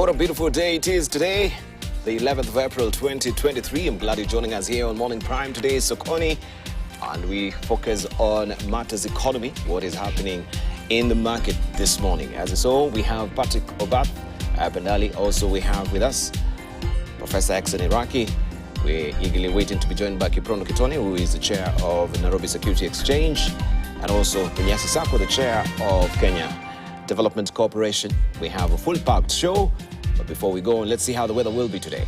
What a beautiful day it is today, the 11th of April 2023. I'm glad you're joining us here on Morning Prime. Today is Sokoni, and we focus on matters economy, what is happening in the market this morning. As you saw, we have Patrick Obath Bandali. Also, we have with us Professor Exen Iraqi. We're eagerly waiting to be joined by Kiprono Kitone, who is the chair of Nairobi Security Exchange, and also Nyasi Sako, the chair of Kenya Development Corporation. We have a full-packed show, but before we go, let's see how the weather will be today.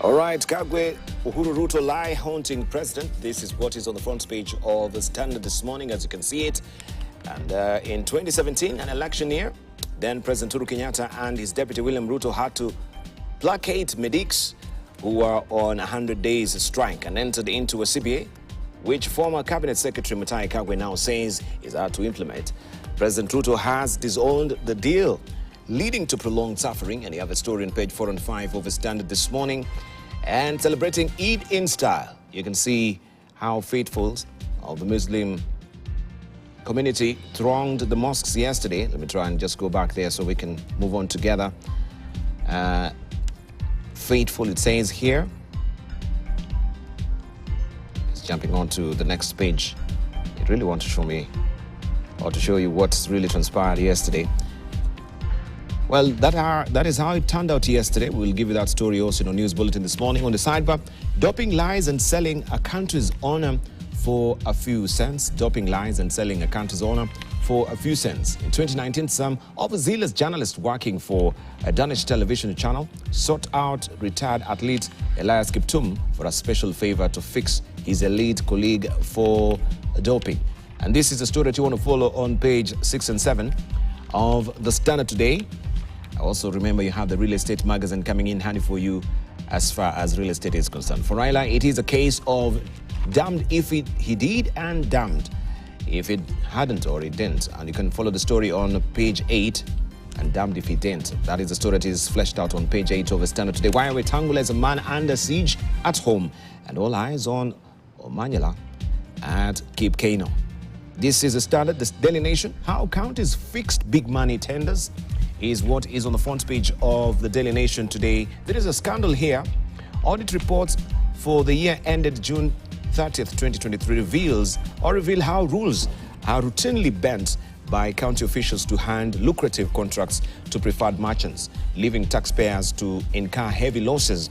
All right, Kagwe, UhuRuto lie haunting president. This is what is on the front page of the Standard this morning, as you can see it. And in 2017, an election year, then President Uhuru Kenyatta and his deputy William Ruto had to placate medics who were on 100 days strike and entered into a CBA, which former Cabinet Secretary Mutahi Kagwe now says is hard to implement. President Ruto has disowned the deal, leading to prolonged suffering. And you have a story on page 4 and 5 of the Standard this morning. And celebrating Eid in style. You can see how faithful of the Muslim community thronged the mosques yesterday. Let me try and just go back there so we can move on together. Faithful, it says here. It's jumping on to the next page. It really wants to show me, or to show you what's really transpired yesterday. Well, that is how it turned out yesterday. We'll give you that story also in our news bulletin this morning. On the sidebar, doping lies and selling a country's honor for a few cents. Doping lies and selling a country's honor for a few cents. In 2019, some overzealous journalists working for a Danish television channel sought out retired athlete Elias Kiptum for a special favor to fix his elite colleague for doping. And this is a story that you want to follow on page 6 and 7 of the Standard today. Also, remember, you have the real estate magazine coming in handy for you as far as real estate is concerned. For Raila, it is a case of damned if he did and damned if it hadn't or it didn't. And you can follow the story on page 8, and damned if he didn't. That is the story that is fleshed out on page 8 of the Standard today. Why Wetangula is a man under siege at home, and all eyes on Omanyala at Cape Kano. This is the Standard, the Daily Nation. How counties fixed big money tenders is what is on the front page of the Daily Nation today. There is a scandal here Audit reports for the year ended June 30th, 2023 reveal how rules are routinely bent by county officials to hand lucrative contracts to preferred merchants, leaving taxpayers to incur heavy losses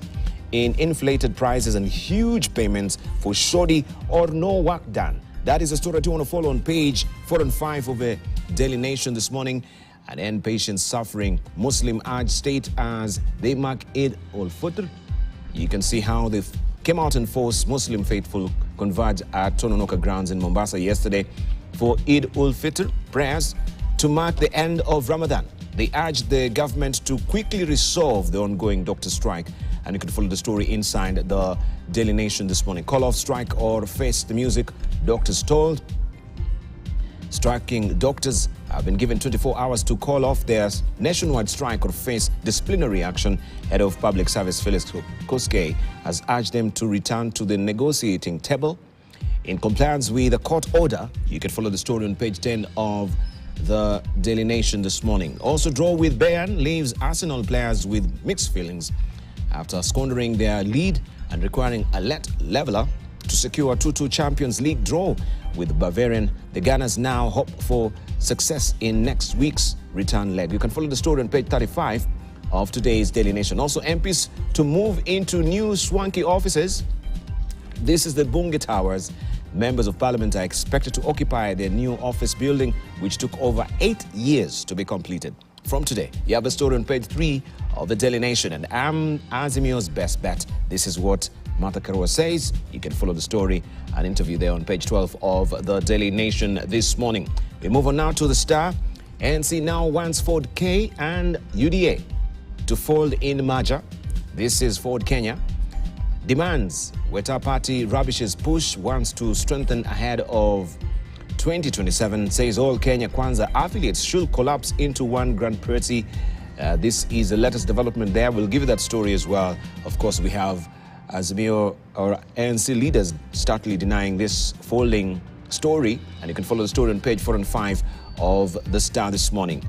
in inflated prices and huge payments for shoddy or no work done. That is a story you want to follow on page 4 and 5 of the Daily Nation this morning. And end patient suffering. Muslim urge state as they mark Eid al-Fitr. You can see how they came out in force. Muslim faithful converged at Tononoka grounds in Mombasa yesterday for Eid al-Fitr prayers to mark the end of Ramadan. They urged the government to quickly resolve the ongoing doctor strike. And you can follow the story inside the Daily Nation this morning. Call off strike or face the music, doctors told. Striking doctors have been given 24 hours to call off their nationwide strike or face disciplinary action. Head of Public Service Felix Koskei has urged them to return to the negotiating table in compliance with the court order. You can follow the story on page 10 of the Daily Nation this morning. Also, draw with Bayern leaves Arsenal players with mixed feelings after squandering their lead and requiring a leveler to secure a 2-2 Champions League draw with Bavarian. The Gunners now hope for success in next week's return leg. You can follow the story on page 35 of today's Daily Nation. Also, MPs to move into new swanky offices. This is the Bunge Towers. Members of Parliament are expected to occupy their new office building, which took over 8 years to be completed. From today, you have a story on page 3 of the Daily Nation, and I'm Azimio's best bet. This is what Martha Karua says. You can follow the story and interview there on page 12 of the Daily Nation this morning. We move on now to the Star. ANC now wants Ford K and UDA to fold in merger. This is Ford Kenya. Demands Weta Party rubbishes push, wants to strengthen ahead of 2027, says all Kenya Kwanza affiliates should collapse into one grand party. This is the latest development there. We'll give you that story as well. Of course, we have Azimio or ANC leaders starkly denying this folding story, and you can follow the story on page 4 and 5 of the Star this morning.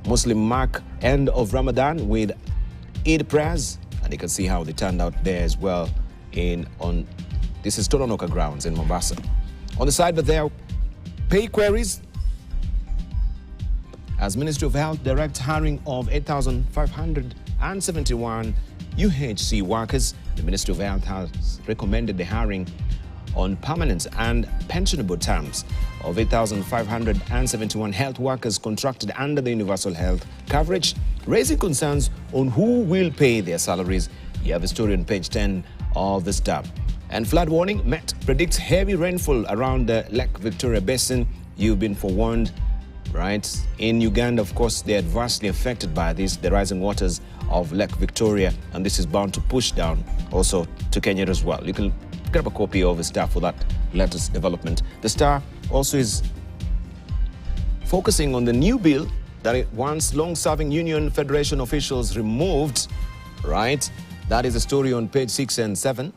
Muslim mark end of Ramadan with Eid prayers, and you can see how they turned out there as well. This is Tononoka grounds in Mombasa. On the side, but there, pay queries as Ministry of Health directs hiring of 8,571 UHC workers. The Ministry of Health has recommended the hiring on permanent and pensionable terms of 8,571 health workers contracted under the universal health coverage, raising concerns on who will pay their salaries. You have a story on page 10 of the Star. And flood warning, Met predicts heavy rainfall around the Lake Victoria Basin. You've been forewarned, right? In Uganda, of course, they're adversely affected by this, the rising waters of Lake Victoria, and this is bound to push down also to Kenya as well. You can grab a copy of the Star for that latest development. The Star also is focusing on the new bill that once long-serving Union Federation officials removed, right? That is a story on page 6 and 7.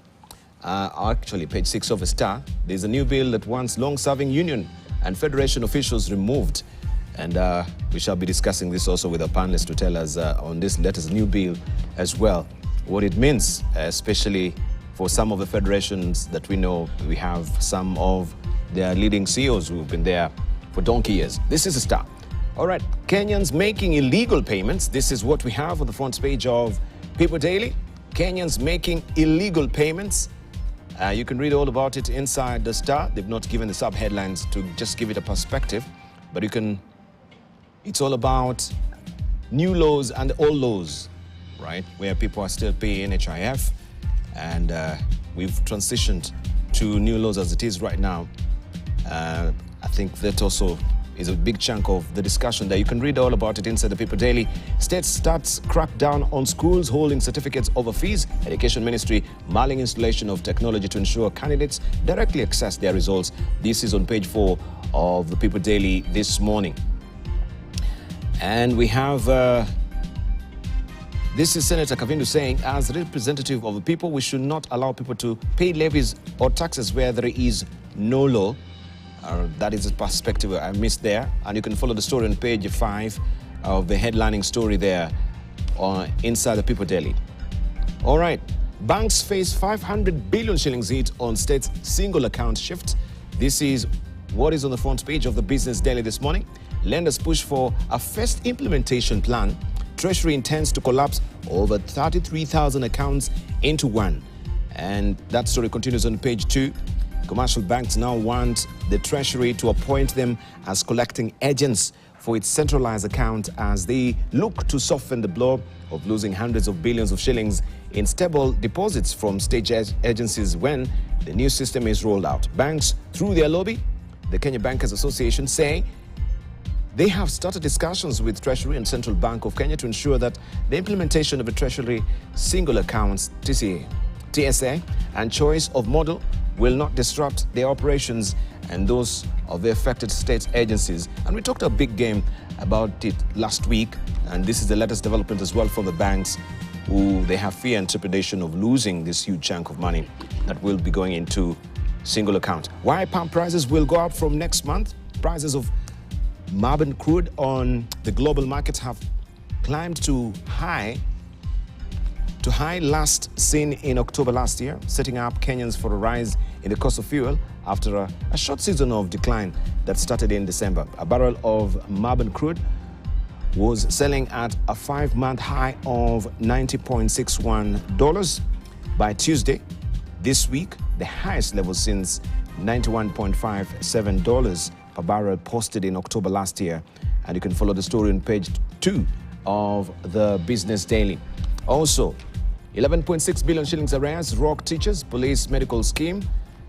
Actually, page 6 of the Star. There's a new bill that once long-serving Union and Federation officials removed. And we shall be discussing this also with our panelists to tell us on this latest new bill as well, what it means, especially for some of the federations that we know. We have some of their leading CEOs who've been there for donkey years. This is a Star. All right, Kenyans making illegal payments. This is what we have on the front page of People Daily. Kenyans making illegal payments. You can read all about it inside the Star. They've not given the sub-headlines to just give it a perspective, but you can, it's all about new laws and old laws, right? Where people are still paying NHIF, and we've transitioned to new laws as it is right now. I think that also is a big chunk of the discussion there. You can read all about it inside the People Daily. State starts crackdown on schools holding certificates over fees. Education Ministry mulling installation of technology to ensure candidates directly access their results. This is on page 4 of the People Daily this morning. And we have, this is Senator Kavindu saying, as representative of the people, we should not allow people to pay levies or taxes where there is no law. That is a perspective I missed there. And you can follow the story on page 5 of the headlining story there inside the People Daily. All right, Banks face 500 billion shillings hit on state's single account shift. This is what is on the front page of the Business Daily this morning. Lenders push for a first implementation plan. Treasury intends to collapse over 33,000 accounts into one. And that story continues on page 2. Commercial banks now want the Treasury to appoint them as collecting agents for its centralized account as they look to soften the blow of losing hundreds of billions of shillings in stable deposits from state agencies when the new system is rolled out. Banks, through their lobby, the Kenya Bankers Association, say they have started discussions with Treasury and Central Bank of Kenya to ensure that the implementation of a Treasury single accounts TSA and choice of model will not disrupt their operations and those of the affected state agencies. And we talked a big game about it last week, and this is the latest development as well from the banks, who they have fear and trepidation of losing this huge chunk of money that will be going into single account. Why palm prices will go up from next month? Prices of Mombasa crude on the global markets have climbed to high last seen in October last year, setting up Kenyans for a rise in the cost of fuel after a short season of decline that started in December. A barrel of Mombasa crude was selling at a 5-month high of $90.61 by Tuesday. This week, the highest level since $91.57 per barrel posted in October last year. And you can follow the story on page 2 of the Business Daily. Also, 11.6 billion shillings arrears rock teachers, police medical scheme.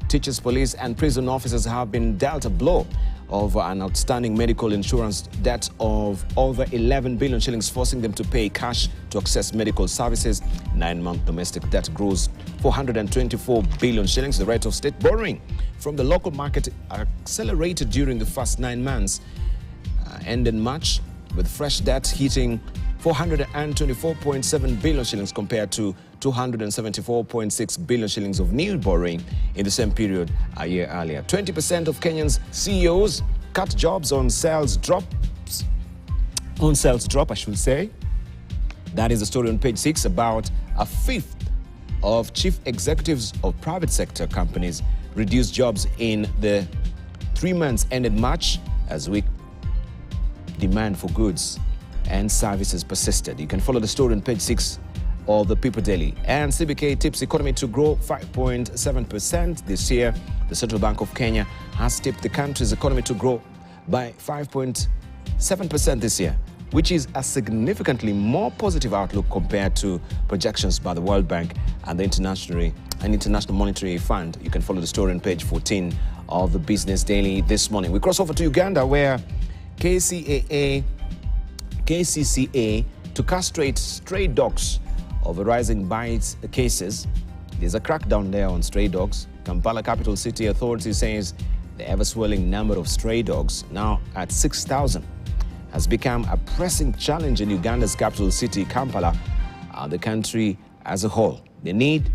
Teachers, police and prison officers have been dealt a blow of an outstanding medical insurance debt of over 11 billion shillings, forcing them to pay cash to access medical services. 9-month domestic debt grows 424 billion shillings. The rate of state borrowing from the local market accelerated during the first 9 months, ended March, with fresh debt hitting 424.7 billion shillings compared to 274.6 billion shillings of new borrowing in the same period a year earlier. 20% of Kenyans CEOs cut jobs on sales drop, I should say. That is the story on page 6. About a fifth of chief executives of private sector companies reduced jobs in the 3 months ended March as weak demand for goods and services persisted. You can follow the story on page 6 of the People Daily. And CBK tips economy to grow 5.7% this year. The Central Bank of Kenya has tipped the country's economy to grow by 5.7% this year, which is a significantly more positive outlook compared to projections by the World Bank and the International Monetary Fund. You can follow the story on page 14 of the Business Daily this morning. We cross over to Uganda, where KCCA to castrate stray dogs over rising bites cases. There's a crackdown there on stray dogs. Kampala Capital City Authority says the ever-swelling number of stray dogs, now at 6,000, has become a pressing challenge in Uganda's capital city, Kampala, and the country as a whole. They need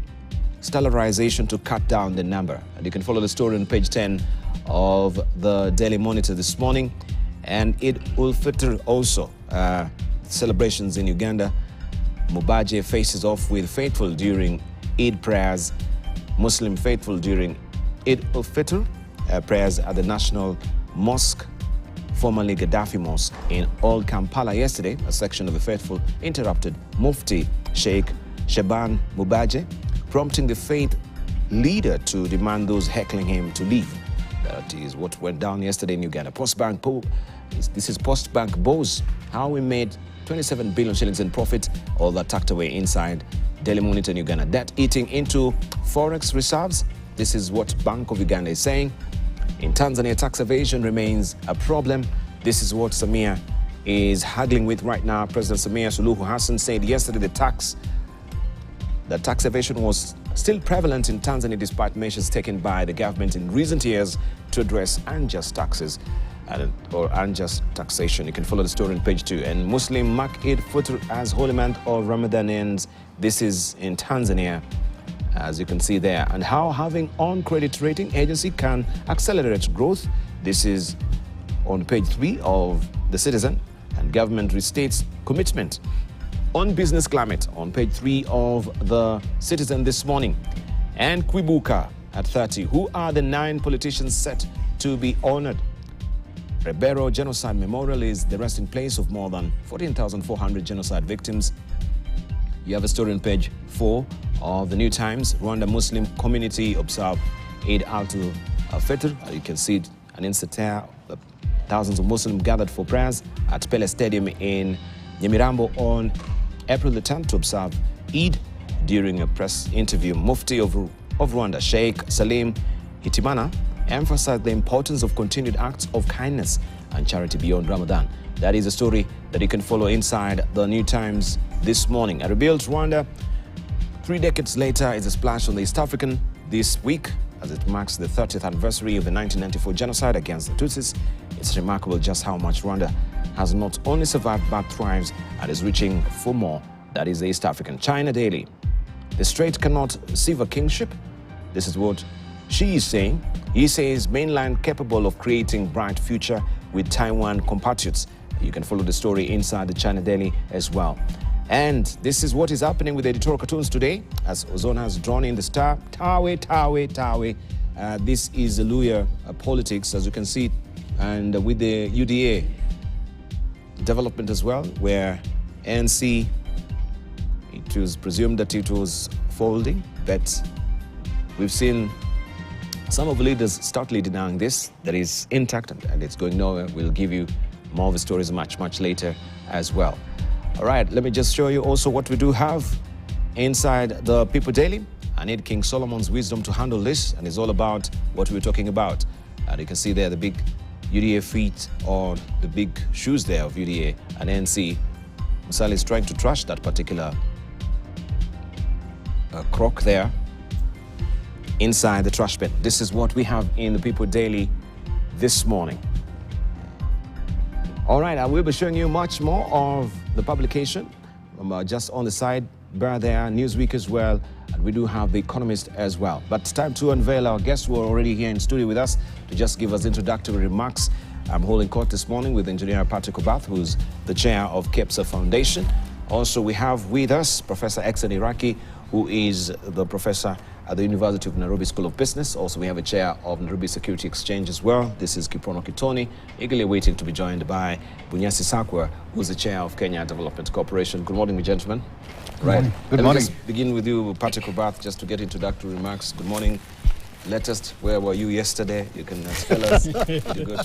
sterilization to cut down the number. And you can follow the story on page 10 of the Daily Monitor this morning. And Eid-ul-Fitr also. Celebrations in Uganda. Mubaje faces off with faithful during Eid prayers. Muslim faithful during Eid-ul-Fitr prayers at the National Mosque, formerly Gaddafi Mosque, in Old Kampala yesterday. A section of the faithful interrupted Mufti Sheikh Shaban Mubaje, prompting the faith leader to demand those heckling him to leave. That is what went down yesterday in Uganda. This is Postbank Bows, how we made 27 billion shillings in profit, all that tucked away inside Daily Monitor in Uganda. Debt eating into forex reserves. This is what Bank of Uganda is saying. In Tanzania, tax evasion remains a problem. This is what Samia is haggling with right now. President Samia Suluhu Hassan said yesterday that tax evasion was still prevalent in Tanzania despite measures taken by the government in recent years to address unjust taxes or unjust taxation. You can follow the story on page 2. And Muslim mark Eid-Fitr as holy month of Ramadan ends. This is in Tanzania, as you can see there. And how having on-credit rating agency can accelerate growth. This is on page 3 of The Citizen. And government restates commitment on business climate on page 3 of the Citizen this morning. And Kwibuka at 30. Who are the 9 politicians set to be honored? Rebero Genocide Memorial is the resting place of more than 14,400 genocide victims. You have a story on page 4 of the New Times. Rwanda Muslim community observe Eid al-Fitr. You can see it, an insert there. Thousands of Muslims gathered for prayers at Pele Stadium in Nyamirambo on April the 10th to observe Eid. During a press interview, Mufti of Rwanda, Sheikh Salim Hitimana, emphasized the importance of continued acts of kindness and charity beyond Ramadan. That is a story that you can follow inside the New Times this morning. A rebuilt Rwanda 3 decades later is a splash on the East African this week as it marks the 30th anniversary of the 1994 genocide against the Tutsis. It's remarkable just how much Rwanda has not only survived but thrives and is reaching for more. That is the East African. China Daily. The Strait cannot sever kingship. This is what she is saying. He says mainland capable of creating bright future with Taiwan compatriots. You can follow the story inside the China Daily as well. And this is what is happening with editorial cartoons today as Ozona has drawn in the star. Tawe. This is Luya politics, as you can see, and with the UDA development as well, where ANC, it was presumed that it was folding, but we've seen some of the leaders startly denying this, that is intact and it's going nowhere. We'll give you more of the stories much later as well. All right, let me just show you also what we do have inside the People Daily. I need King Solomon's wisdom to handle this, and it's all about what we're talking about. And you can see there the big UDA feet or the big shoes there of UDA and NC. Musali is trying to trash that particular crock there inside the trash bin. This is what we have in the People Daily this morning. All right, I will be showing you much more of the publication. Just on the side bar there, Newsweek as well, and we do have The Economist as well. But it's time to unveil our guests who are already here in studio with us to just give us introductory remarks. I'm holding court this morning with Engineer Patrick Obath, who's the chair of KEPSA Foundation. Also, we have with us Professor Exen Iraki, who is the professor at the University of Nairobi School of Business. Also, we have a chair of Nairobi Security Exchange as well. This is Kiprono Kitoni, eagerly waiting to be joined by Bunyasi Sakwa, who's the chair of Kenya Development Corporation. Good morning, gentlemen. Right. Good morning. Let's begin with you, Patrick Obath, just to get introductory remarks. Good morning. Latest, where were you yesterday? You can tell us. Did you go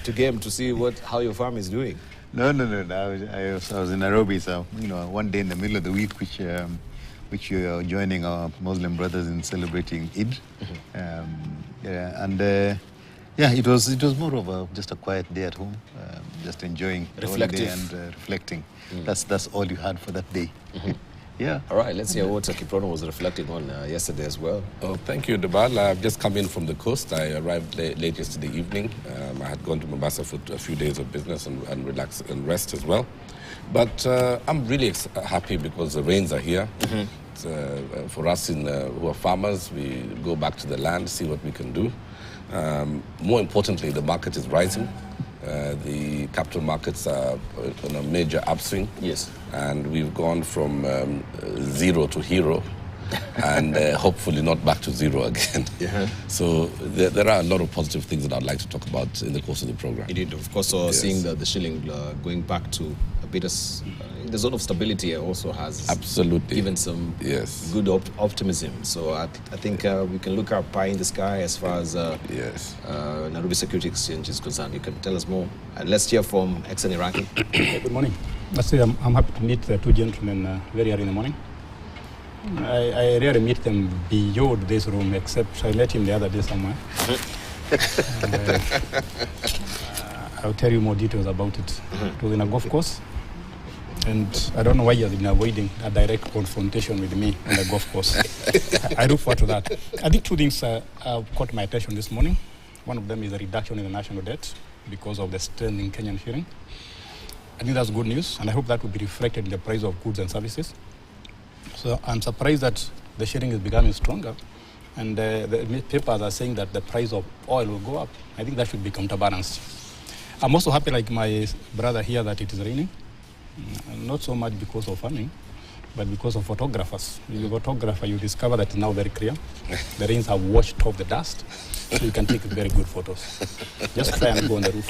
to game to see how your farm is doing? No. I was in Nairobi, so one day in the middle of the week, which you are joining our Muslim brothers in celebrating Eid. It was more of just a quiet day at home, just enjoying the holiday and reflecting. That's all you had for that day. Yeah. All right, let's hear what Kiprono was reflecting on yesterday as well. Oh, thank you, Debal. I've just come in from the coast. I arrived late yesterday evening. I had gone to Mombasa for a few days of business and relax and rest as well. But I'm really happy because the rains are here. For us who are farmers, we go back to the land, see what we can do. More importantly, the market is rising. The capital markets are on a major upswing. Yes. And we've gone from zero to hero and hopefully not back to zero again. Yeah. So there are a lot of positive things that I'd like to talk about in the course of the program. Indeed, of course, seeing the shilling going back to a bit of the zone of stability also has absolutely given some good optimism. So I think we can look up pie in the sky as far as Nairobi Security Exchange is concerned. You can tell us more. And let's hear from Exen Iraki. Good morning. I'm happy to meet the two gentlemen very early in the morning. I rarely meet them beyond this room, except I met him the other day somewhere. I'll tell you more details about it. It was in a golf course, and I don't know why he has been avoiding a direct confrontation with me on the golf course. I look forward to that. I think two things caught my attention this morning. One of them is a reduction in the national debt because of the strength in Kenyan shilling. I think that's good news, and I hope that will be reflected in the price of goods and services. So I'm surprised that the shilling is becoming stronger, and the papers are saying that the price of oil will go up. I think that should be counterbalanced. I'm also happy, like my brother here, that it is raining. Not so much because of farming, but because of photographers. If you're a photographer, you discover that it's now very clear. The rains have washed off the dust, so you can take very good photos. Just try and go on the roof.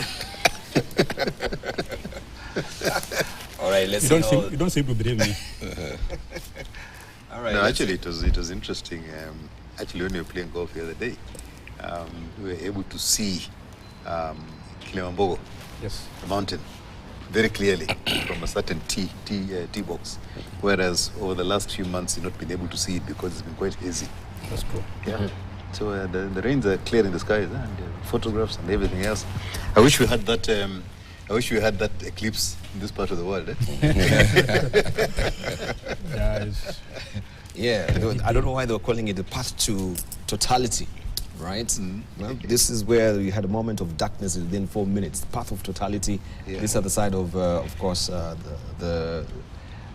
All right, let's you don't seem to believe me. All right. No, actually, it was interesting. Actually, when we were playing golf the other day, we were able to see Kilimambogo, Yes. the mountain, very clearly from a certain tee box. Whereas over the last few months, you've not been able to see it because it's been quite hazy. That's true. Yeah. So the rains are clear in the skies, and photographs and everything else. I wish we had that. I wish we had that eclipse in this part of the world. Yeah, I don't know why they were calling it the path to totality, right? Well, this is where you had a moment of darkness within 4 minutes. The path of totality. Yeah. This other side of course,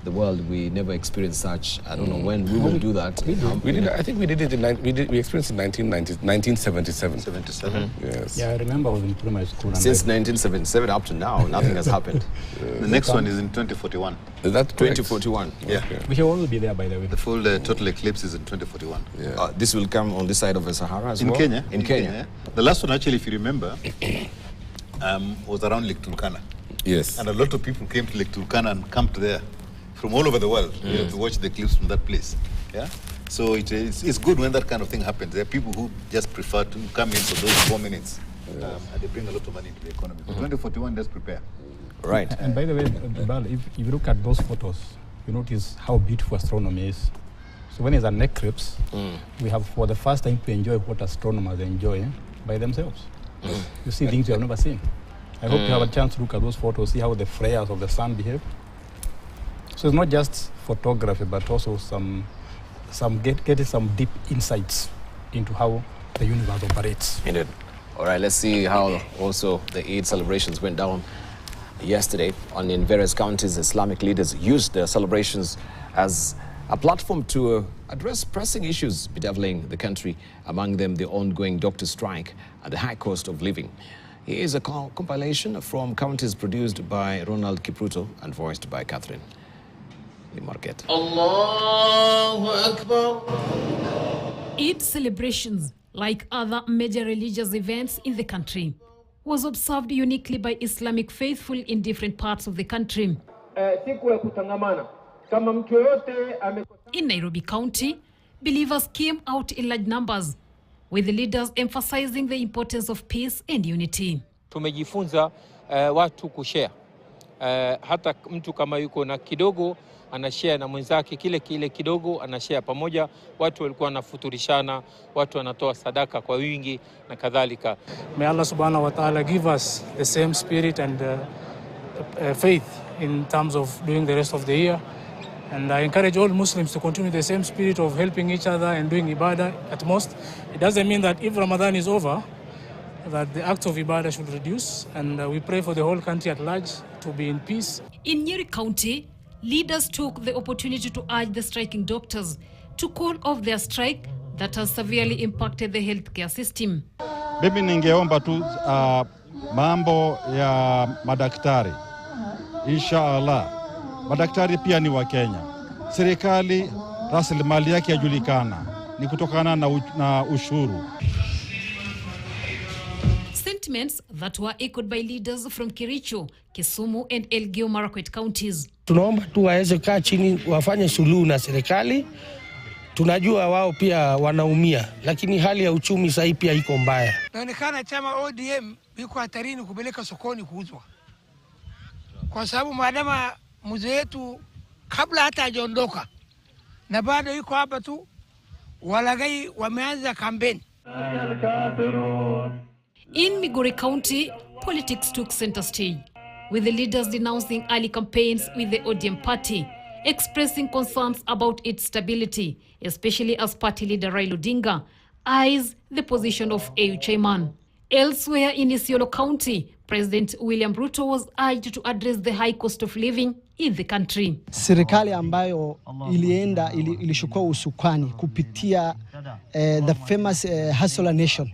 the world. We never experienced such. I don't know when we will do that. We did. I think we did it in we experienced it in 1977. 77. Yes. Yeah, I remember I was in primary school. Since 1977 up to now, nothing has happened. The next one is in 2041. Is that correct? 2041. Yeah. Okay. We shall all be there, by the way. The full total eclipse is in 2041. Yeah. This will come on this side of the Sahara as In well? Kenya. In Kenya. Yeah. The last one, actually, if you remember, was around Lake Turkana. Yes. And a lot of people came to Lake Turkana and camped there from all over the world to watch the eclipse from that place. Yeah. So it's good when that kind of thing happens. There are people who just prefer to come in for those 4 minutes, and they bring a lot of money into the economy. 2041, let's prepare. Right. And by the way, Bal, if you look at those photos, you notice how beautiful astronomy is. So when it's an eclipse, we have for the first time to enjoy what astronomers enjoy by themselves. You see things you have never seen. I hope you have a chance to look at those photos, see how the flares of the sun behave. So it's not just photography, but also getting some deep insights into how the universe operates. Indeed. All right, let's see how also the Eid celebrations went down yesterday. In various counties, Islamic leaders used their celebrations as a platform to address pressing issues bedeviling the country, among them the ongoing doctor strike and the high cost of living. Here is a compilation from counties produced by Ronald Kipruto and voiced by Catherine Market. Allahu Akbar. Eid celebrations, like other major religious events in the country, was observed uniquely by Islamic faithful in different parts of the country. In Nairobi County, believers came out in large numbers, with the leaders emphasizing the importance of peace and unity. Tumejifunza watu kushare. Hata mtu kama yuko na kidogo anashare na mwenzake kile kidogo anashare pamoja. Watu walikuwa wanafuturishana, watu wanatoa sadaka kwa wingi na kadhalika. May Allah subhanahu wa ta'ala give us the same spirit and faith in terms of doing the rest of the year. And I encourage all Muslims to continue the same spirit of helping each other and doing ibadah at most. It doesn't mean that if Ramadan is over, that the acts of ibadah should reduce. And we pray for the whole country at large to be in peace. In Nyeri County, leaders took the opportunity to urge the striking doctors to call off their strike that has severely impacted the healthcare system. Mimi ningeomba tu mambo ya madaktari. Inshallah. Madaktari pia ni wa Kenya. Serikali rasilimali yake yajulikana. Ni kutokana na ushuru. Sentiments that were echoed by leaders from Kericho, Kisumu and Elgeyo Marakwet counties. Tunaomba tu waweze kaa chini wafanye suluhu na serikali. Tunajua wao pia wanaumia, lakini hali ya uchumi sasa pia iko mbaya. Inaonekana chama ODM iko hatarini kupeleka sokoni kuuzwa. Kwa sababu maadama mzee wetu kabla hata hajaondoka na bado yuko hapa tu, walagai wameanza kampeni. In Migori County, politics took center stage, with the leaders denouncing early campaigns with the ODM party, expressing concerns about its stability, especially as party leader Raila Odinga eyes the position of AU chairman. Elsewhere in Isiolo County, President William Ruto was urged to address the high cost of living in the country. Serikali ambayo ilishukua usukani kupitia the famous Hustler Nation.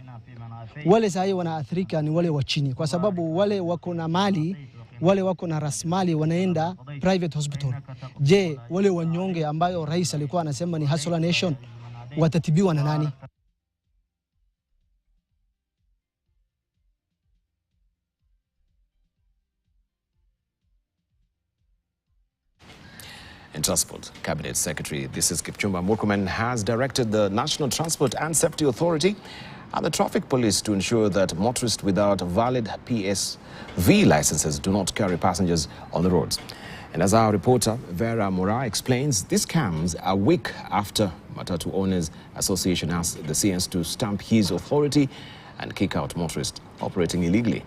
Wale sahi wanaathirika ni wale wa chini, kwa sababu wale wako na mali wale wako na rasilimali wanaenda private hospital. Je, wale wanyonge ambayo rais alikuwa anasema ni hustler nation watatibiwa na nani? In Transport, Cabinet Secretary, this is Kipchumba Murkomen, has directed the National Transport and Safety Authority and the Traffic Police to ensure that motorists without valid PSV licenses do not carry passengers on the roads. And as our reporter Vera Mora explains, this comes a week after Matatu Owners Association asked the CS to stamp his authority and kick out motorists operating illegally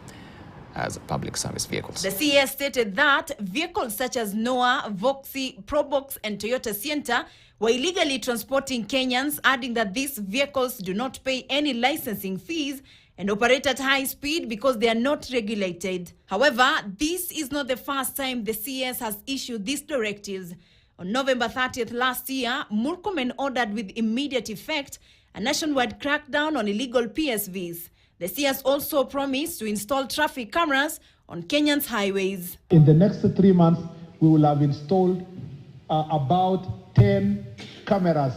as public service vehicles. The CS stated that vehicles such as Noah, Voxy, Probox and Toyota Sienta were illegally transporting Kenyans, adding that these vehicles do not pay any licensing fees and operate at high speed because they are not regulated. However, this is not the first time the CS has issued these directives. On November 30th last year, Murkomen ordered with immediate effect a nationwide crackdown on illegal PSVs. The CS also promised to install traffic cameras on Kenyan's highways. In the next 3 months, we will have installed about 10 cameras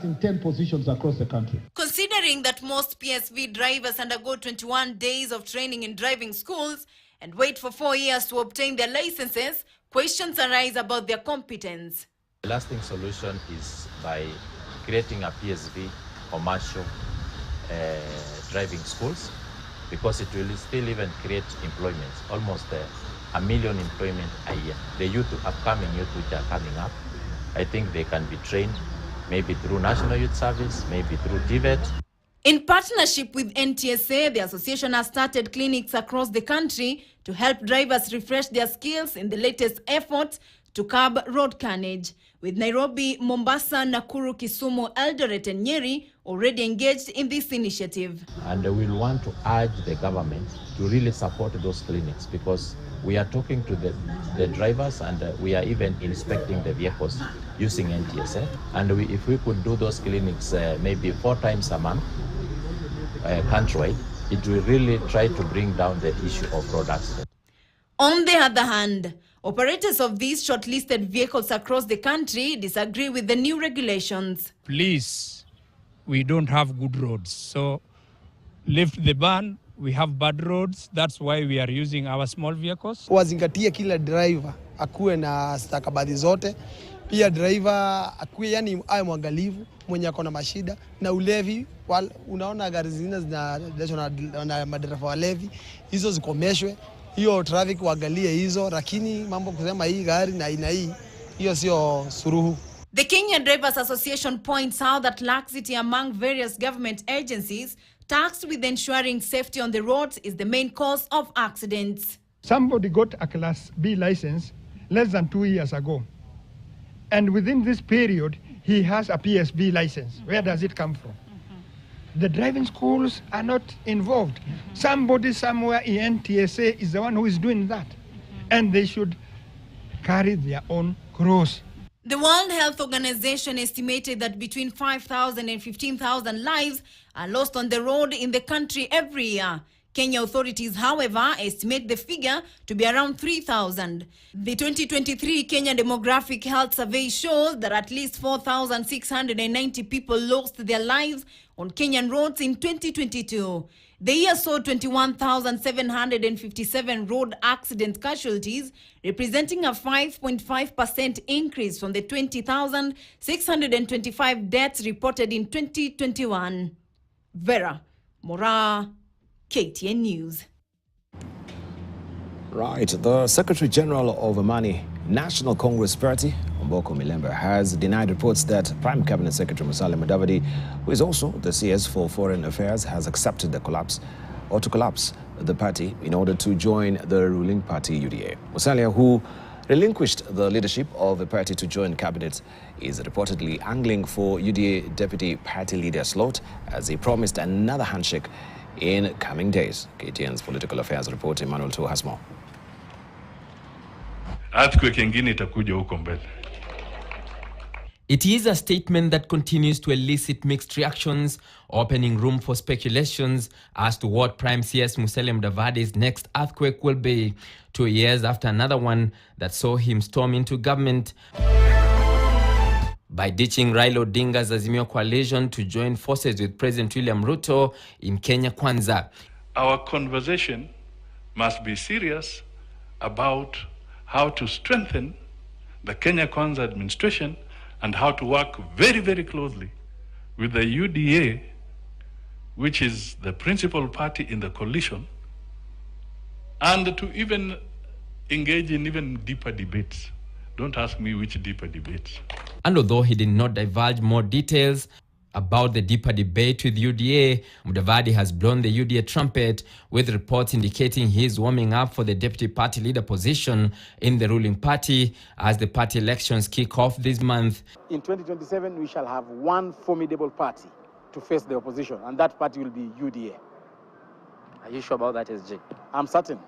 in 10 positions across the country. Considering that most PSV drivers undergo 21 days of training in driving schools and wait for 4 years to obtain their licenses, questions arise about their competence. The lasting solution is by creating a PSV commercial driving schools, because it will still even create employment, almost 1 million employment a year. The upcoming youth which are coming up, I think they can be trained maybe through National Youth Service, maybe through TVET. In partnership with NTSA, the association has started clinics across the country to help drivers refresh their skills in the latest effort to curb road carnage. With Nairobi, Mombasa, Nakuru, Kisumu, Eldoret and Nyeri already engaged in this initiative. And we'll want to urge the government to really support those clinics, because we are talking to the drivers and we are even inspecting the vehicles using NTSA. And if we could do those clinics maybe 4 times a month countrywide, it will really try to bring down the issue of road accidents. On the other hand, operators of these shortlisted vehicles across the country disagree with the new regulations. Please, we don't have good roads, so lift the ban. We have bad roads, that's why we are using our small vehicles. Wazingatie kila driver akuwe na stakabadhi zote. Pia driver akuwe yani awe mwangalivu, mwenye ako na mashida na ulevi. Unaona gari zingine zinaendeshwa na madereva walevi, hizo zikomeshwe. Hiyo traffic waangalie hizo, lakini mambo kusema hii gari na aina hii, hiyo sio suruhu. The Kenya Drivers Association points out that laxity among various government agencies tasked with ensuring safety on the roads is the main cause of accidents. Somebody got a Class B license less than 2 years ago. And within this period, he has a PSB license. Where does it come from? The driving schools are not involved. Somebody somewhere in NTSA is the one who is doing that. And they should carry their own cross. The World Health Organization estimated that between 5,000 and 15,000 lives are lost on the road in the country every year. Kenya authorities, however, estimate the figure to be around 3,000. The 2023 Kenya Demographic Health Survey shows that at least 4,690 people lost their lives on Kenyan roads in 2022. The year saw 21,757 road accident casualties, representing a 5.5% increase from the 20,625 deaths reported in 2021. Vera Mora, KTN News. Right, the Secretary General of Amani National Congress Party, Omboko Milembe, has denied reports that Prime Cabinet Secretary Musalia Mudavadi, who is also the CS for Foreign Affairs, has accepted the collapse the party in order to join the ruling party UDA. Musalia, who relinquished the leadership of the party to join cabinet, is reportedly angling for UDA deputy party leader slot as he promised another handshake in coming days. KTN's political affairs reporter Emmanuel Tu has more. Earthquake ingine itakuja huko mbele. It is a statement that continues to elicit mixed reactions, opening room for speculations as to what Prime CS Musalia Mudavadi's next earthquake will be, 2 years after another one that saw him storm into government by ditching Raila Odinga's Azimio coalition to join forces with President William Ruto in Kenya Kwanza. Our conversation must be serious about how to strengthen the Kenya Kwanza administration and how to work very, very closely with the UDA, which is the principal party in the coalition, and to even engage in even deeper debates. Don't ask me which deeper debates. And although he did not divulge more details about the deeper debate with UDA, Mudavadi has blown the UDA trumpet, with reports indicating he is warming up for the deputy party leader position in the ruling party as the party elections kick off this month. In 2027, we shall have one formidable party to face the opposition, and that party will be UDA. Are you sure about that, SJ? I'm certain.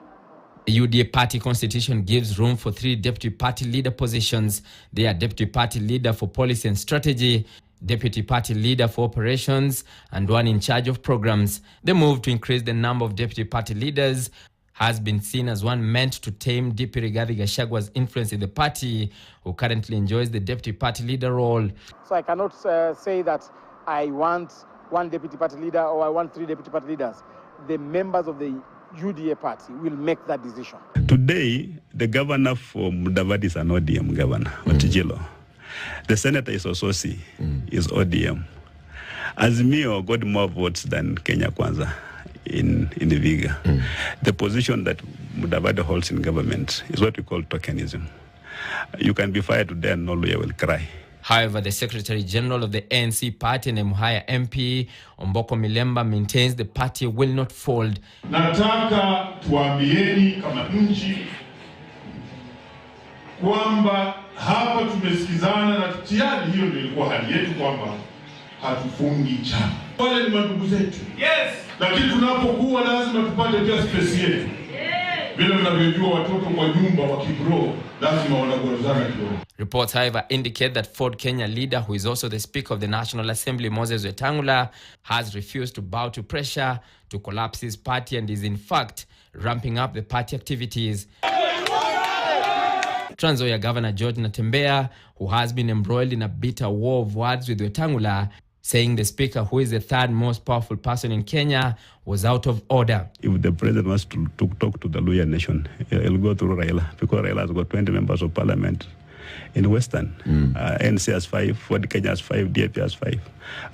The UDA party constitution gives room for 3 deputy party leader positions. They are deputy party leader for policy and strategy, deputy party leader for operations, and one in charge of programs. The move to increase the number of deputy party leaders has been seen as one meant to tame DP Rigathi Gachagwa's influence in the party, who currently enjoys the deputy party leader role. So I cannot say that I want 1 deputy party leader or I want 3 deputy party leaders. The members of the UDA party will make that decision. Today, the governor for Mudavadi is an ODM governor, Otijilo. The senator is Ososi, is ODM. Azimio got more votes than Kenya Kwanza in the Viga. The position that Mudavadi holds in government is what we call tokenism. You can be fired today and no lawyer will cry. However, the Secretary General of the ANC party and Emuhaya MP, Omboko Milemba, maintains the party will not fold. Nataka tuambieni kama nchi kwamba hapa tumesikizana na tayari hiyo ndio ilikuwa hali yetu kwamba hatufungi chama. Wale ni mandugu zetu. Yes. Lakini tunapokuwa lazima tupate pia space yetu. Vile mnavyojua watoto kwa nyumba wakigrow lazima wanagorozana kidogo. Reports, however, indicate that Ford Kenya leader, who is also the Speaker of the National Assembly, Moses Wetangula, has refused to bow to pressure to collapse his party and is in fact ramping up the party activities. Trans Nzoia Governor George Natembeya, who has been embroiled in a bitter war of words with Wetangula, saying the Speaker, who is the 3rd most powerful person in Kenya, was out of order. If the president wants to talk to the Luhya nation, he'll go through Raila, because Raila has got 20 members of parliament in Western. NC has 5, Ford Kenya has 5, DAP has 5,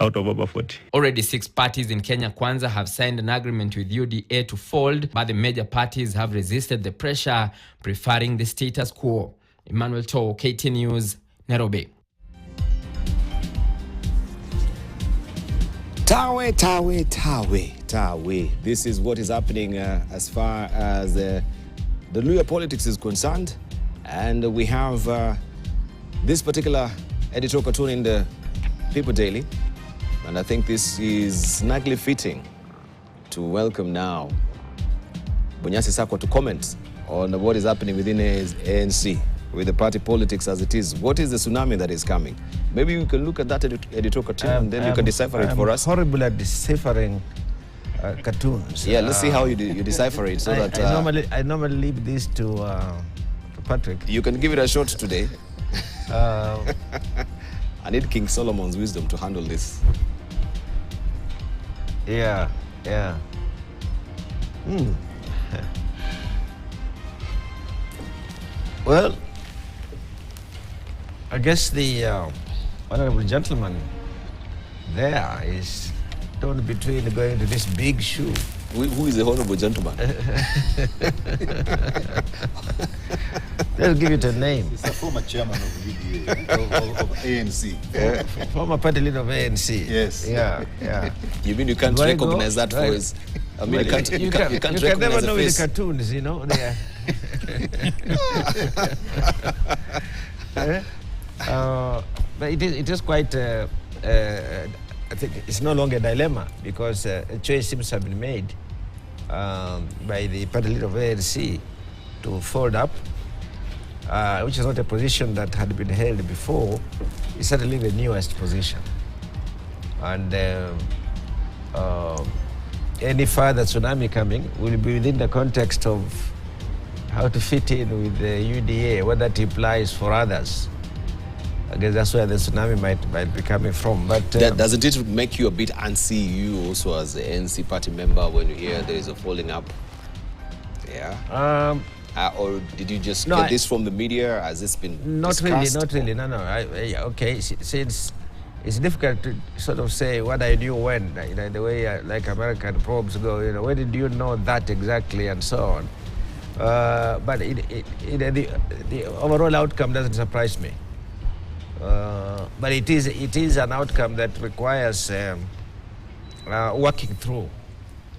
out of over 40. Already 6 parties in Kenya Kwanza have signed an agreement with UDA to fold, but the major parties have resisted the pressure, preferring the status quo. Emmanuel Toh, KT News, Nairobi. Tawe. This is what is happening as far as the Luhya politics is concerned. And we have this particular editorial cartoon in the People Daily. And I think this is snugly fitting to welcome now Bunyasi Sakwa to comment on what is happening within ANC, with the party politics as it is. What is the tsunami that is coming? Maybe you can look at that editorial cartoon and then you can decipher it for us. I'm horrible at deciphering cartoons. Yeah, let's see how you decipher it. So I normally leave this to Patrick. You can give it a shot today. I need King Solomon's wisdom to handle this. Yeah. Well, I guess the honorable gentleman there is torn between going to this big shoe. Who is the honorable gentleman? Let's give it a name. He's a former chairman of UDA, of ANC. Former party leader of ANC. Yes. Yeah. You mean you can't recognize that voice? I mean, you can't never know in the face. cartoons, you know. But it is quite, I think it's no longer a dilemma, because a choice seems to have been made by the party leader of ANC to fold up, which is not a position that had been held before. is certainly the newest position. And any further tsunami coming will be within the context of how to fit in with the UDA, what that implies for others. I guess that's where the tsunami might be coming from. But doesn't it make you a bit antsy, you also as the ANC party member, when you hear there is a falling up? Yeah. Or did you just get this from the media? Has this been discussed? Not really. No. Okay, since it's difficult to sort of say what I knew when, the way like American probes go, when did you know that exactly and so on. But the overall outcome doesn't surprise me. But it is an outcome that requires working through,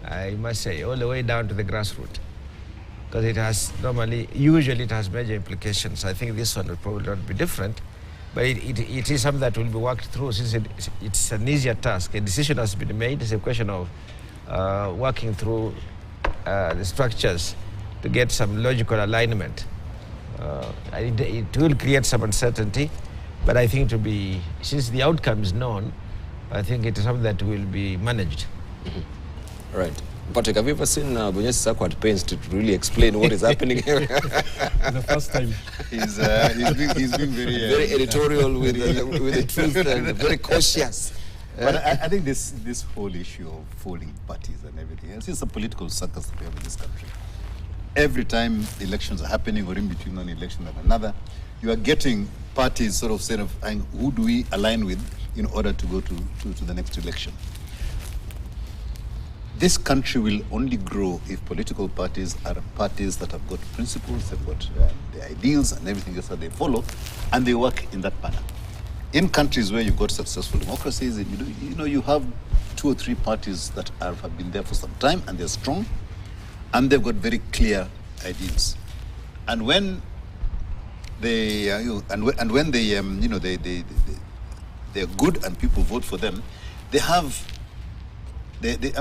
I must say, all the way down to the grassroots. Because it has usually it has major implications. I think this one will probably not be different, but it is something that will be worked through since it's an easier task. A decision has been made. It's a question of working through the structures to get some logical alignment. It will create some uncertainty, but I think since the outcome is known, I think it is something that will be managed. All right. Patrick, have you ever seen Bunyasi Sako at pains to really explain what is happening here? The first time. He's been very editorial with the truth and very cautious. But I think this whole issue of folding parties and everything else is a political circus that we have in this country. Every time elections are happening, or in between one election and another, you are getting parties sort of saying, who do we align with in order to go to the next election? This country will only grow if political parties are parties that have got principles, they've got the ideals and everything else that they follow, and they work in that manner. In countries where you've got successful democracies, you have 2 or 3 parties that have been there for some time, and they're strong, and they've got very clear ideals. And when they they're good and people vote for them, they have the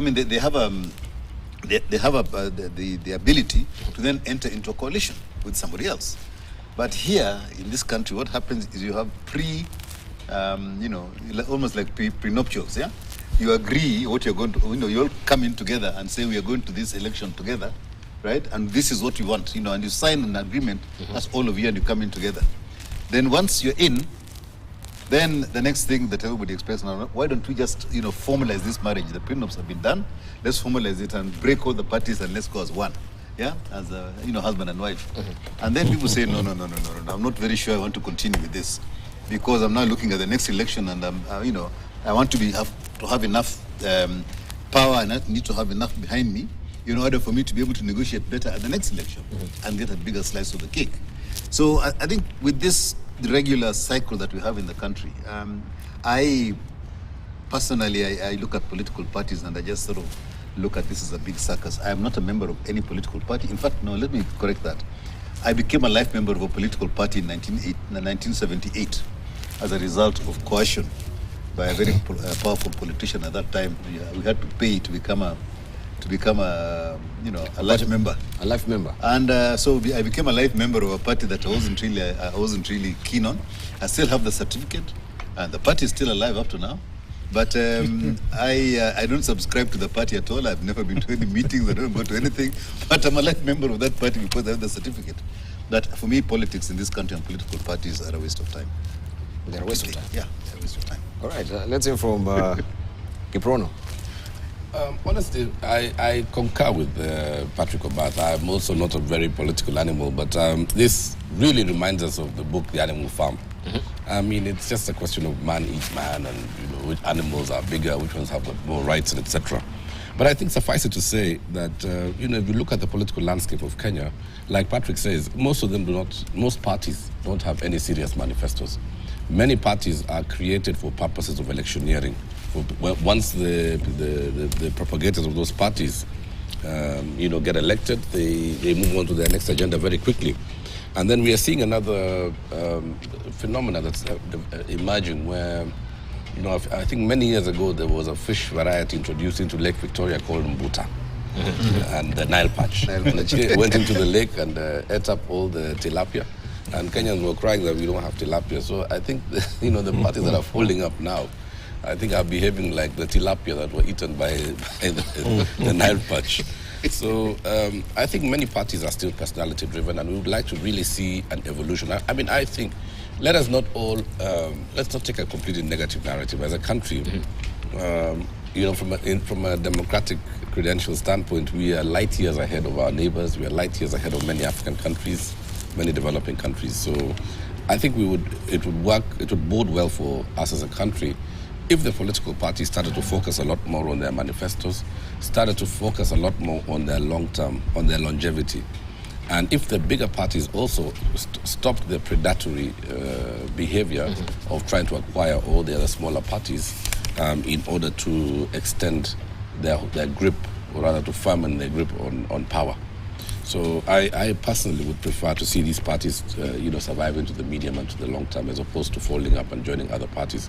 ability to then enter into a coalition with somebody else. But here in this country, what happens is you have almost like prenuptials. Yeah, you agree what you're going to. You all come in together and say we are going to this election together, right? And this is what you want. And you sign an agreement. That's all of you, and you come in together. Then once you're in, then the next thing that everybody expects now, why don't we just formalize this marriage? The prenups have been done. Let's formalize it and break all the parties and let's go as one. Yeah, as husband and wife. And then people say, no, I'm not very sure I want to continue with this, because I'm now looking at the next election, and I want to have enough power, and I need to have enough behind me in order for me to be able to negotiate better at the next election and get a bigger slice of the cake. So I think with this regular cycle that we have in the country, I personally look at political parties and I just sort of look at this as a big circus. I am not a member of any political party. In fact, no, let me correct that. I became a life member of a political party in 1978 as a result of coercion by a very powerful politician at that time. We had to pay to become a life member. A life member. And so I became a life member of a party that I wasn't really keen on. I still have the certificate, and the party is still alive up to now. But I don't subscribe to the party at all. I've never been to any meetings. I don't go to anything. But I'm a life member of that party because I have the certificate. But for me, politics in this country and political parties are a waste of time. They're a waste of time? Yeah, they're a waste of time. All right, let's hear from Kiprono. Honestly, I concur with Patrick Obath. I'm also not a very political animal, but this really reminds us of the book, The Animal Farm. I mean, it's just a question of man eats man, and which animals are bigger, which ones have got more rights, and etc. But I think suffice it to say that if you look at the political landscape of Kenya, like Patrick says, most parties don't have any serious manifestos. Many parties are created for purposes of electioneering. Once the propagators of those parties get elected, they move on to their next agenda very quickly. And then we are seeing another phenomena that's emerging where, I think many years ago there was a fish variety introduced into Lake Victoria called mbuta. And the Nile perch. It went into the lake and ate up all the tilapia. And Kenyans were crying that we don't have tilapia. So I think, the parties that are folding up now, I think are behaving like the tilapia that were eaten by the Nile perch. So I think many parties are still personality driven, and we would like to really see an evolution. I think, let us not all, let's not take a completely negative narrative. As a country, from a democratic credential standpoint, we are light years ahead of our neighbors. We are light years ahead of many African countries, many developing countries. So I think it would bode well for us as a country if the political parties started to focus a lot more on their manifestos, started to focus a lot more on their long-term, on their longevity. And if the bigger parties also stopped the predatory behavior of trying to acquire all the other smaller parties in order to extend their grip, or rather to firmen their grip on power. So I personally would prefer to see these parties survive into the medium and to the long term, as opposed to folding up and joining other parties.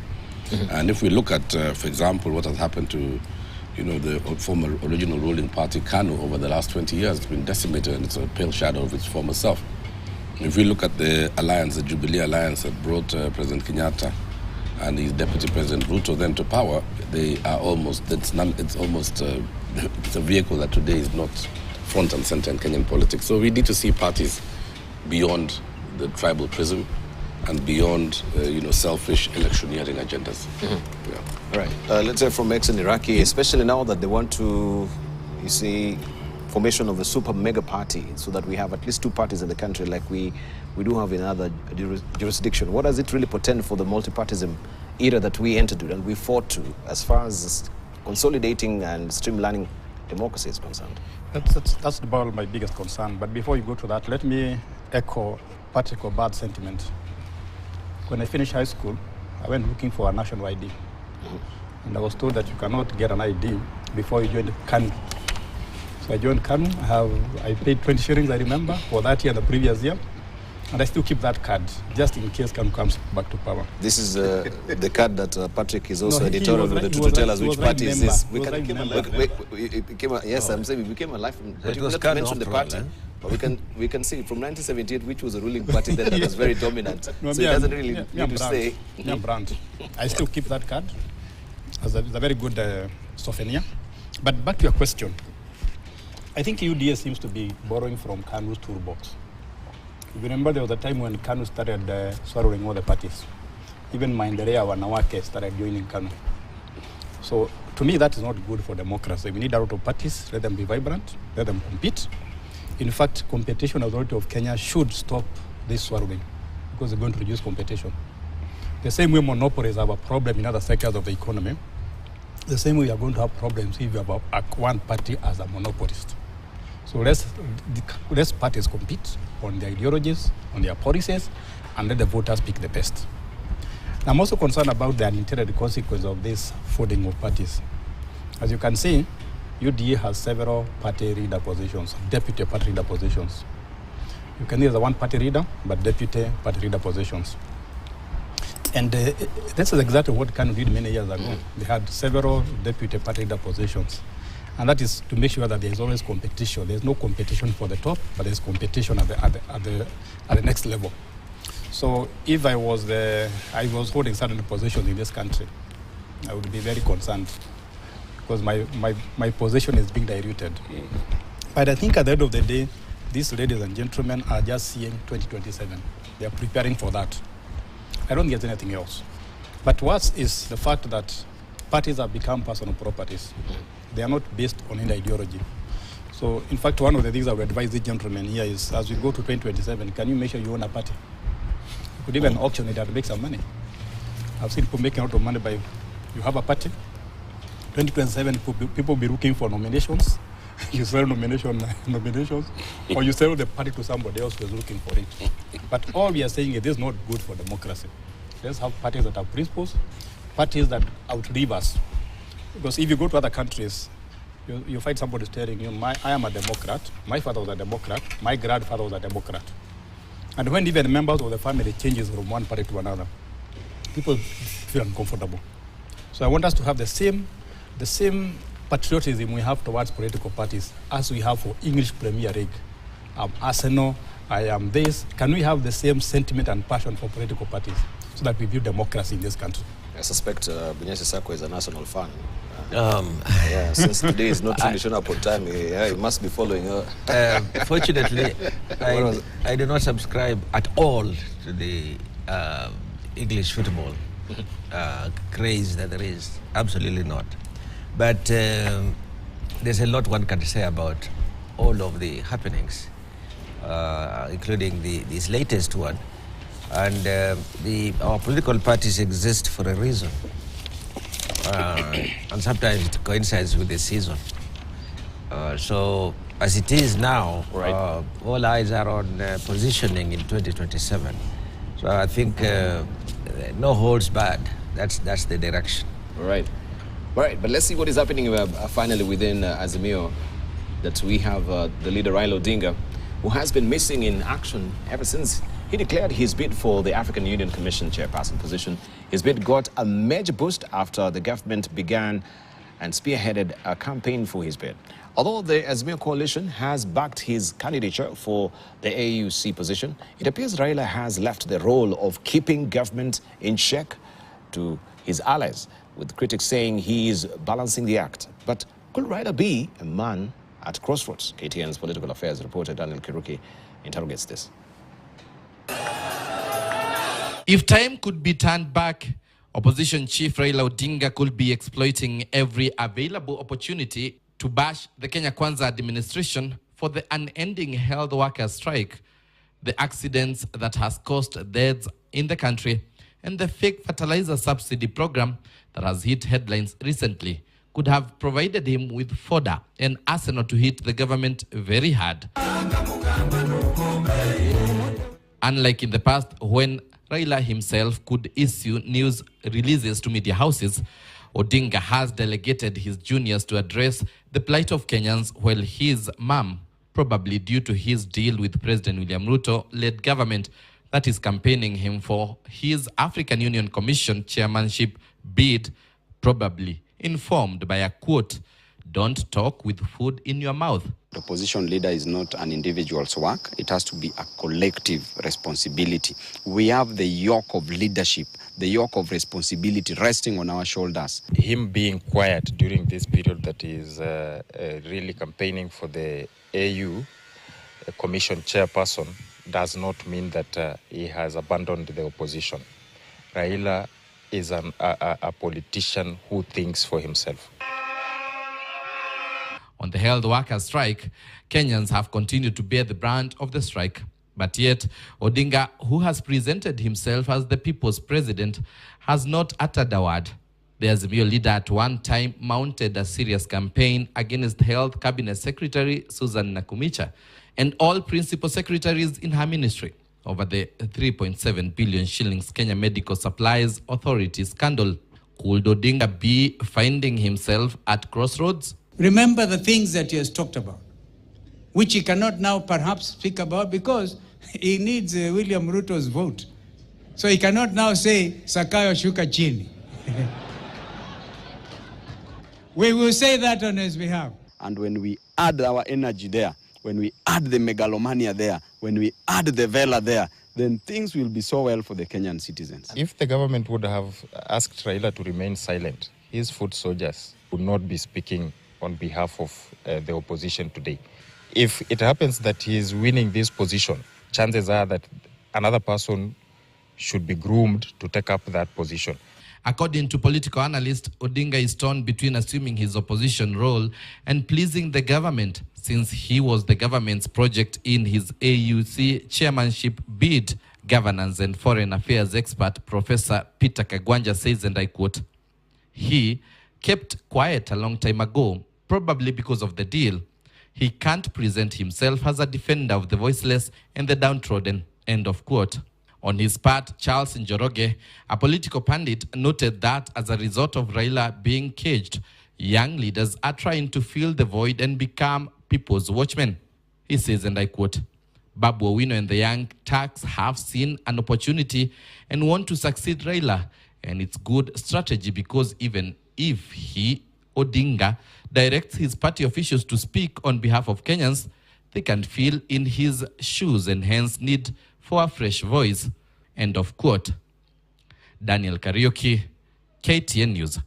And if we look at, for example, what has happened to the former original ruling party, KANU, over the last 20 years, it's been decimated, and it's a pale shadow of its former self. If we look at the alliance, the Jubilee alliance that brought President Kenyatta and his deputy President Ruto then to power, they are almost, it's a vehicle that today is not front and center in Kenyan politics. So we need to see parties beyond the tribal prism and beyond, selfish electioneering agendas. Yeah. All right. Let's hear from Ex and Iraqi, especially now that they want to, formation of a super mega party, so that we have at least two parties in the country, like we do have in other jurisdiction. What does it really portend for the multipartism era that we entered and we fought to, as far as consolidating and streamlining democracy is concerned? That's about my biggest concern. But before you go to that, let me echo Patrick Obad's sentiment. When I finished high school, I went looking for a national ID. And I was told that you cannot get an ID before you join KANU. So I joined KANU. I paid 20 shillings, I remember, for that year and the previous year. And I still keep that card, just in case KANU comes back to power. This is the card that Patrick is also editorial with to tell us which party is this. Yes, I'm saying we became a life. But you cannot mention the party. But we can see from 1978, which was a ruling party then that was very dominant. So it doesn't really need to say. Brand. I still keep that card as a very good souvenir. But back to your question. I think UDA seems to be borrowing from KANU's toolbox. If you remember, there was a time when KANU started swallowing all the parties. Even Maendeleo Wanawake started joining KANU. So to me, that is not good for democracy. We need a lot of parties, let them be vibrant, let them compete. In fact, Competition Authority of Kenya should stop this swallowing, because they're going to reduce competition. The same way monopolies have a problem in other sectors of the economy, the same way we are going to have problems if you have one party as a monopolist. So let's parties compete on their ideologies, on their policies, and let the voters pick the best. I'm also concerned about the unintended consequence of this folding of parties. As you can see, UDA has several party leader positions, deputy party leader positions. You can see there's a one party leader, but deputy party leader positions. And this is exactly what KANU did many years ago. They had several deputy party leader positions. And that is to make sure that there is always competition. There's no competition for the top, but there's competition at the next level. So if I was holding certain positions in this country, I would be very concerned, because my position is being diluted. But I think at the end of the day, these ladies and gentlemen are just seeing 2027. They are preparing for that. I don't get anything else. But worse is the fact that parties have become personal properties. They are not based on any ideology. So, in fact, one of the things I would advise the gentlemen here is, as we go to 2027, can you make sure you own a party? You could even auction it and make some money. I've seen people making a lot of money by, you have a party, 2027, people will be looking for nominations. You sell nominations, or you sell the party to somebody else who is looking for it. But all we are saying is this is not good for democracy. Let's have parties that have principles, parties that outlive us. Because if you go to other countries, you find somebody telling you, I am a Democrat, my father was a Democrat, my grandfather was a Democrat. And when even members of the family changes from one party to another, people feel uncomfortable. So I want us to have the same patriotism we have towards political parties as we have for English Premier League, Arsenal, I am this. Can we have the same sentiment and passion for political parties so that we view democracy in this country? I suspect Bunyasi Sako is a national fan. Yeah, since today is not tradition upon time, he must be following her. Fortunately, I do not subscribe at all to the English football craze that there is. Absolutely not. But there's a lot one can say about all of the happenings, including this latest one. And our political parties exist for a reason. And sometimes it coincides with the season. So as it is now, all eyes are on positioning in 2027. So I think no holds barred. That's the direction. All right. But let's see what is happening finally within Azimio, that we have the leader Raila Odinga, who has been missing in action ever since he declared his bid for the African Union Commission chairperson position. His bid got a major boost after the government began and spearheaded a campaign for his bid. Although the Azimio coalition has backed his candidature for the AUC position, it appears Raila has left the role of keeping government in check to his allies, with critics saying he is balancing the act. But could Raila be a man at crossroads? KTN's political affairs reporter Daniel Kiruki interrogates this. If time could be turned back, opposition chief Raila Odinga could be exploiting every available opportunity to bash the Kenya Kwanza administration for the unending health workers strike, the accidents that has caused deaths in the country, and the fake fertilizer subsidy program that has hit headlines recently could have provided him with fodder and arsenal to hit the government very hard. Unlike in the past, when Raila himself could issue news releases to media houses, Odinga has delegated his juniors to address the plight of Kenyans, while his mum, probably due to his deal with President William Ruto-led government that is campaigning him for his African Union Commission chairmanship bid, probably informed by a quote, "Don't talk with food in your mouth." The opposition leader is not an individual's work. It has to be a collective responsibility. We have the yoke of leadership, the yoke of responsibility resting on our shoulders. Him being quiet during this period that is really campaigning for the AU Commission chairperson does not mean that he has abandoned the opposition. Raila is a politician who thinks for himself. On the health workers' strike, Kenyans have continued to bear the brunt of the strike. But yet, Odinga, who has presented himself as the people's president, has not uttered a word. The Azimio leader at one time mounted a serious campaign against Health Cabinet Secretary Susan Nakumicha and all principal secretaries in her ministry over the 3.7 billion shillings Kenya Medical Supplies Authority scandal. Could Odinga be finding himself at crossroads? Remember the things that he has talked about, which he cannot now perhaps speak about because he needs William Ruto's vote. So he cannot now say, Sakayo shuka chini. We will say that on his behalf. And when we add our energy there, when we add the megalomania there, when we add the Vela there, then things will be so well for the Kenyan citizens. If the government would have asked Raila to remain silent, his foot soldiers would not be speaking on behalf of the opposition today. If it happens that he is winning this position, chances are that another person should be groomed to take up that position. According to political analyst, Odinga is torn between assuming his opposition role and pleasing the government, since he was the government's project in his AUC chairmanship bid. Governance and foreign affairs expert Professor Peter Kagwanja says, and I quote, "He kept quiet a long time ago, probably because of the deal. He can't present himself as a defender of the voiceless and the downtrodden," end of quote. On his part, Charles Njoroge, a political pundit, noted that as a result of Raila being caged, young leaders are trying to fill the void and become people's watchmen. He says, and I quote, "Babu Owino and the young Turks have seen an opportunity and want to succeed Raila, and it's good strategy because even if he, Odinga, directs his party officials to speak on behalf of Kenyans, they can feel in his shoes and hence need for a fresh voice. End of quote. Daniel Kariuki, KTN News.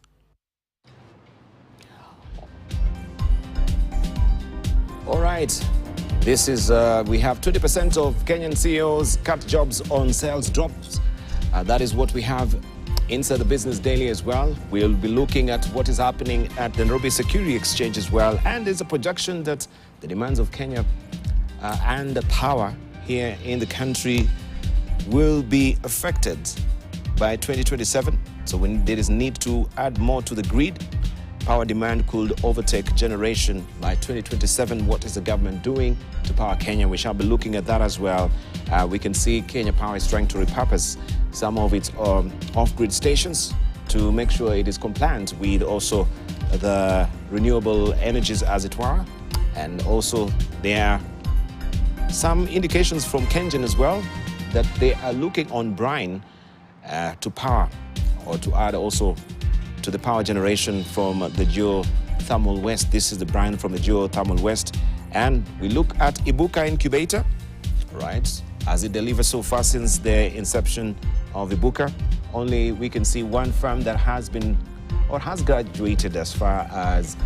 All right. This is, we have 20% of Kenyan CEOs cut jobs on sales drops. That is what we have inside the Business Daily as well. We'll be looking at what is happening at the Nairobi Security Exchange as well. And there's a projection that the demands of Kenya and the power here in the country will be affected by 2027. So when there is need to add more to the grid, power demand could overtake generation by 2027. What is the government doing to power Kenya? We shall be looking at that as well. We can see Kenya Power is trying to repurpose some of its off-grid stations to make sure it is compliant with also the renewable energies, as it were. And also there are some indications from Kengen as well that they are looking on brine to power, or to add also to the power generation from the geothermal west. This is the brine from the geothermal west. And we look at Ibuka Incubator, right? As it delivers so far since the inception of Ibuka, only we can see one firm that has been or has graduated as far as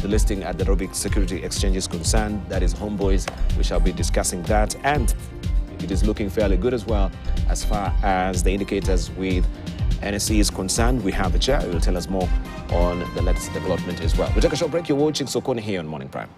the listing at the Nairobi Security Exchange is concerned. That is Homeboys. We shall be discussing that. And it is looking fairly good as well as far as the indicators with NSE is concerned. We have the chair who will tell us more on the latest development as well. We'll take a short break. You're watching Sokoni here on Morning Prime.